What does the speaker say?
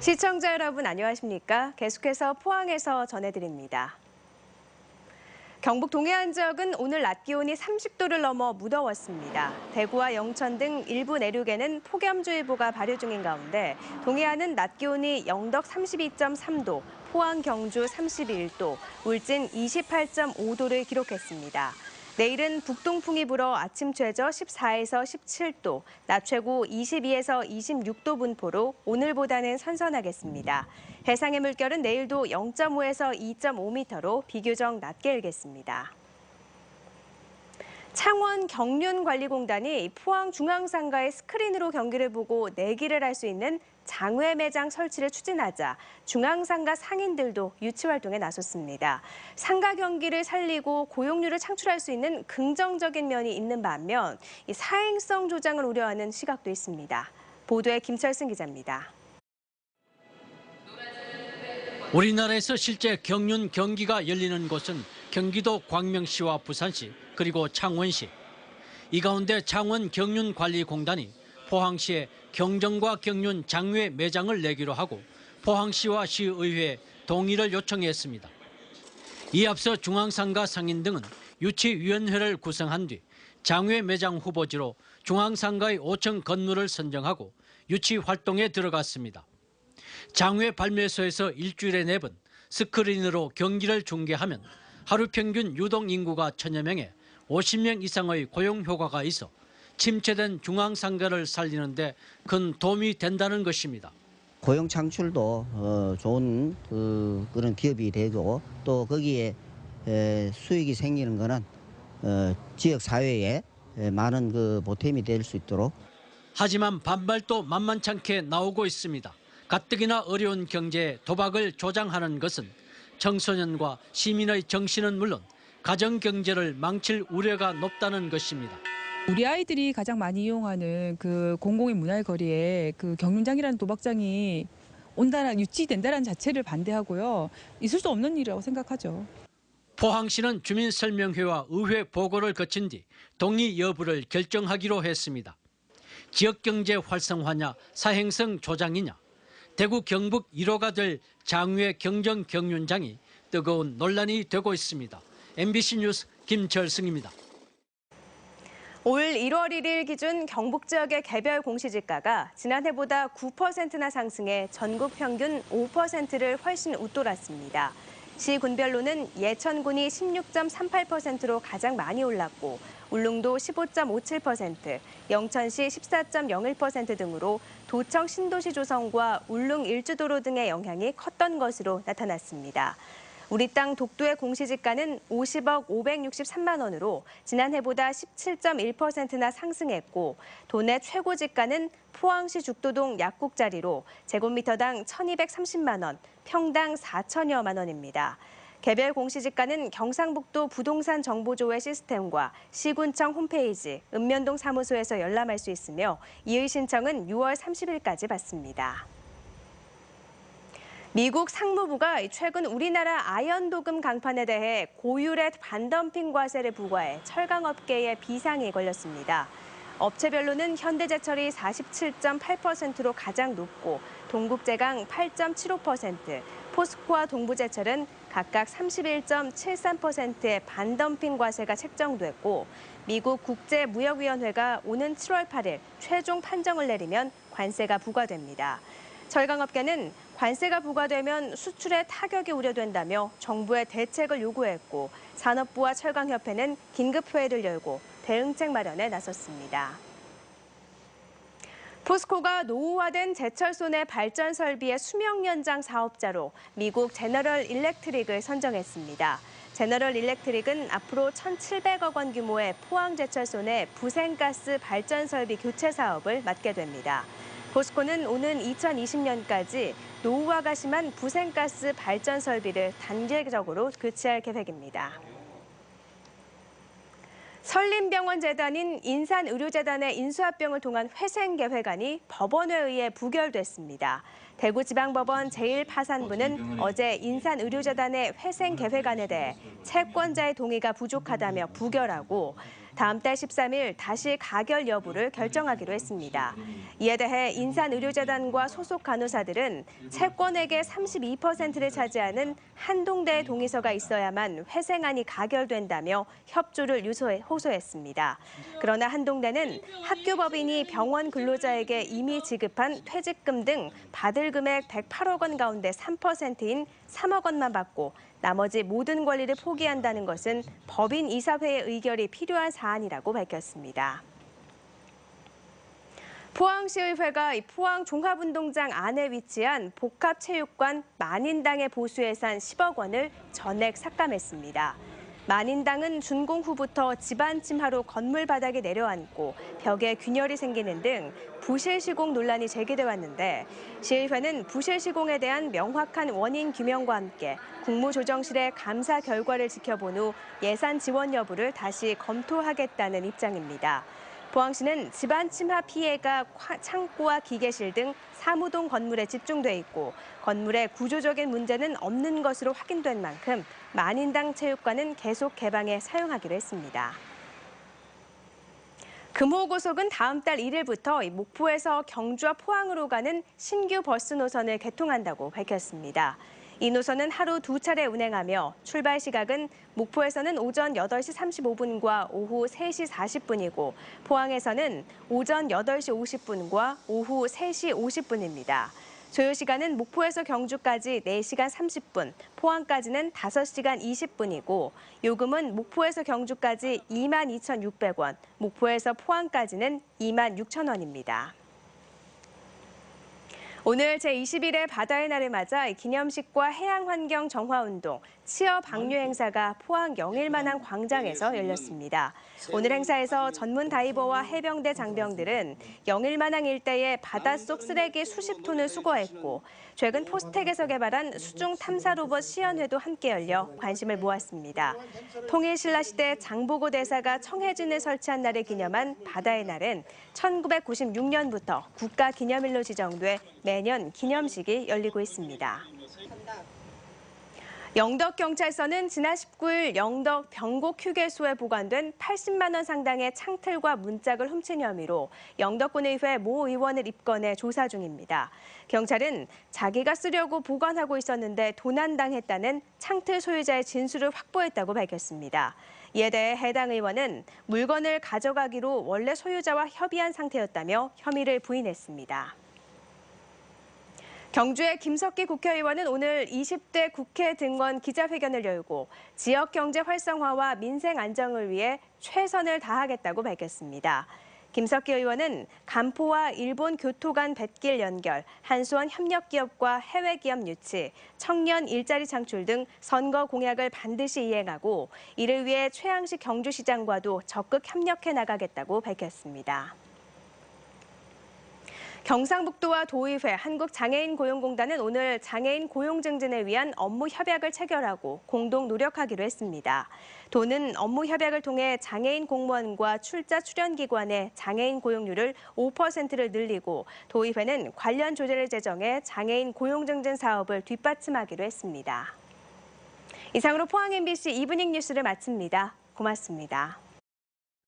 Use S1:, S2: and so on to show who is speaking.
S1: 시청자 여러분 안녕하십니까? 계속해서 포항에서 전해드립니다. 경북 동해안 지역은 오늘 낮 기온이 30도를 넘어 무더웠습니다. 대구와 영천 등 일부 내륙에는 폭염주의보가 발효 중인 가운데 동해안은 낮 기온이 영덕 32.3도, 포항 경주 31도, 울진 28.5도를 기록했습니다. 내일은 북동풍이 불어 아침 최저 14에서 17도, 낮 최고 22에서 26도 분포로 오늘보다는 선선하겠습니다. 해상의 물결은 내일도 0.5에서 2.5m로 비교적 낮게 일겠습니다. 창원 경륜관리공단이 포항 중앙상가의 스크린으로 경기를 보고 내기를 할 수 있는 장외 매장 설치를 추진하자 중앙상가 상인들도 유치활동에 나섰습니다. 상가 경기를 살리고 고용률을 창출할 수 있는 긍정적인 면이 있는 반면 이 사행성 조장을 우려하는 시각도 있습니다. 보도에 김철승 기자입니다.
S2: 우리나라에서 실제 경륜 경기가 열리는 곳은 경기도 광명시와 부산시 그리고 창원시. 이 가운데 창원 경륜관리공단이 포항시에 경정과 경륜 장외 매장을 내기로 하고 포항시와 시의회에 동의를 요청했습니다. 이에 앞서 중앙상가 상인 등은 유치위원회를 구성한 뒤 장외 매장 후보지로 중앙상가의 5층 건물을 선정하고 유치 활동에 들어갔습니다. 장외 발매소에서 일주일에 4번 스크린으로 경기를 중계하면 하루 평균 유동 인구가 1000여 명에 50명 이상의 고용 효과가 있어 침체된 중앙상가를 살리는 데 큰 도움이 된다는 것입니다.
S3: 고용 창출도 좋은 그런 기업이 되고 또 거기에 수익이 생기는 거는 지역 사회에 많은 그 보탬이 될 수 있도록.
S2: 하지만 반발도 만만찮게 나오고 있습니다. 가뜩이나 어려운 경제에 도박을 조장하는 것은 청소년과 시민의 정신은 물론 가정 경제를 망칠 우려가 높다는 것입니다.
S4: 우리 아이들이 가장 많이 이용하는 그 공공의 문화의 거리에 그 경륜장이라는 도박장이 유치된다는 자체를 반대하고요. 있을 수 없는 일이라고 생각하죠.
S2: 포항시는 주민설명회와 의회 보고를 거친 뒤 동의 여부를 결정하기로 했습니다. 지역경제 활성화냐 사행성 조장이냐. 대구 경북 1호가 될 장외 경정 경륜장이 뜨거운 논란이 되고 있습니다. MBC 뉴스 김철승입니다.
S1: 올 1월 1일 기준 경북 지역의 개별 공시지가가 지난해보다 9%나 상승해 전국 평균 5%를 훨씬 웃돌았습니다. 시군별로는 예천군이 16.38%로 가장 많이 올랐고 울릉도 15.57%, 영천시 14.01% 등으로 도청 신도시 조성과 울릉 일주도로 등의 영향이 컸던 것으로 나타났습니다. 우리 땅 독도의 공시지가는 50억 563만 원으로 지난해보다 17.1%나 상승했고 도내 최고지가는 포항시 죽도동 약국자리로 제곱미터당 1,230만 원, 평당 4천여만 원입니다. 개별 공시지가는 경상북도 부동산 정보조회 시스템과 시군청 홈페이지, 읍면동 사무소에서 열람할 수 있으며 이의 신청은 6월 30일까지 받습니다. 미국 상무부가 최근 우리나라 아연도금 강판에 대해 고율의 반덤핑 과세를 부과해 철강업계에 비상이 걸렸습니다. 업체별로는 현대제철이 47.8%로 가장 높고 동국제강 8.75%, 포스코와 동부제철은 각각 31.73%의 반덤핑 과세가 책정됐고 미국 국제무역위원회가 오는 7월 8일 최종 판정을 내리면 관세가 부과됩니다. 철강업계는 관세가 부과되면 수출에 타격이 우려된다며 정부의 대책을 요구했고 산업부와 철강협회는 긴급회의를 열고 대응책 마련에 나섰습니다. 포스코가 노후화된 제철소 내 발전 설비의 수명 연장 사업자로 미국 제너럴 일렉트릭을 선정했습니다. 제너럴 일렉트릭은 앞으로 1,700억 원 규모의 포항 제철소 내 부생가스 발전 설비 교체 사업을 맡게 됩니다. 포스코는 오는 2020년까지 노후화가 심한 부생가스 발전 설비를 단계적으로 교체할 계획입니다. 설림병원재단인 인산의료재단의 인수합병을 통한 회생계획안이 법원에 의해 부결됐습니다. 대구지방법원 제1파산부는 어제 인산의료재단의 회생계획안에 대해 채권자의 동의가 부족하다며 부결하고 다음 달 13일 다시 가결 여부를 결정하기로 했습니다. 이에 대해 인산의료재단과 소속 간호사들은 채권액의 32%를 차지하는 한동대의 동의서가 있어야만 회생안이 가결된다며 협조를 호소했습니다. 그러나 한동대는 학교법인이 병원 근로자에게 이미 지급한 퇴직금 등 받을 금액 108억 원 가운데 3%인 3억 원만 받고 나머지 모든 권리를 포기한다는 것은 법인 이사회의 의결이 필요한 사안이라고 밝혔습니다. 포항시의회가 포항 종합운동장 안에 위치한 복합체육관 만인당의 보수예산 10억 원을 전액 삭감했습니다. 만인당은 준공 후부터 집안 침하로 건물 바닥에 내려앉고 벽에 균열이 생기는 등 부실 시공 논란이 제기돼 왔는데 시의회는 부실 시공에 대한 명확한 원인 규명과 함께 국무조정실의 감사 결과를 지켜본 후 예산 지원 여부를 다시 검토하겠다는 입장입니다. 포항시는 집안 침하 피해가 창고와 기계실 등 사무동 건물에 집중돼 있고 건물에 구조적인 문제는 없는 것으로 확인된 만큼 만인당 체육관은 계속 개방해 사용하기로 했습니다. 금호고속은 다음 달 1일부터 목포에서 경주와 포항으로 가는 신규 버스 노선을 개통한다고 밝혔습니다. 이 노선은 하루 2차례 운행하며 출발 시각은 목포에서는 오전 8시 35분과 오후 3시 40분이고 포항에서는 오전 8시 50분과 오후 3시 50분입니다. 소요 시간은 목포에서 경주까지 4시간 30분, 포항까지는 5시간 20분이고 요금은 목포에서 경주까지 22,600원, 목포에서 포항까지는 26,000원입니다. 오늘 제21회 바다의 날을 맞아 기념식과 해양환경 정화운동, 치어 방류 행사가 포항 영일만항 광장에서 열렸습니다. 오늘 행사에서 전문 다이버와 해병대 장병들은 영일만항 일대의 바닷속 쓰레기 수십 톤을 수거했고 최근 포스텍에서 개발한 수중 탐사 로봇 시연회도 함께 열려 관심을 모았습니다. 통일신라시대 장보고 대사가 청해진을 설치한 날을 기념한 바다의 날은 1996년부터 국가기념일로 지정돼 매년 기념식이 열리고 있습니다. 영덕경찰서는 지난 19일 영덕 병곡 휴게소에 보관된 80만 원 상당의 창틀과 문짝을 훔친 혐의로 영덕군의회 모 의원을 입건해 조사 중입니다. 경찰은 자기가 쓰려고 보관하고 있었는데 도난당했다는 창틀 소유자의 진술을 확보했다고 밝혔습니다. 이에 대해 해당 의원은 물건을 가져가기로 원래 소유자와 협의한 상태였다며 혐의를 부인했습니다. 경주의 김석기 국회의원은 오늘 20대 국회 등원 기자회견을 열고 지역 경제 활성화와 민생 안정을 위해 최선을 다하겠다고 밝혔습니다. 김석기 의원은 간포와 일본 교토 간 뱃길 연결, 한수원 협력기업과 해외기업 유치, 청년 일자리 창출 등 선거 공약을 반드시 이행하고 이를 위해 최양식 경주시장과도 적극 협력해 나가겠다고 밝혔습니다. 경상북도와 도의회, 한국장애인고용공단은 오늘 장애인 고용 증진을 위한 업무 협약을 체결하고 공동 노력하기로 했습니다. 도는 업무 협약을 통해 장애인 공무원과 출자 출연기관의 장애인 고용률을 5%를 늘리고 도의회는 관련 조례를 제정해 장애인 고용 증진 사업을 뒷받침하기로 했습니다. 이상으로 포항 MBC 이브닝 뉴스를 마칩니다. 고맙습니다.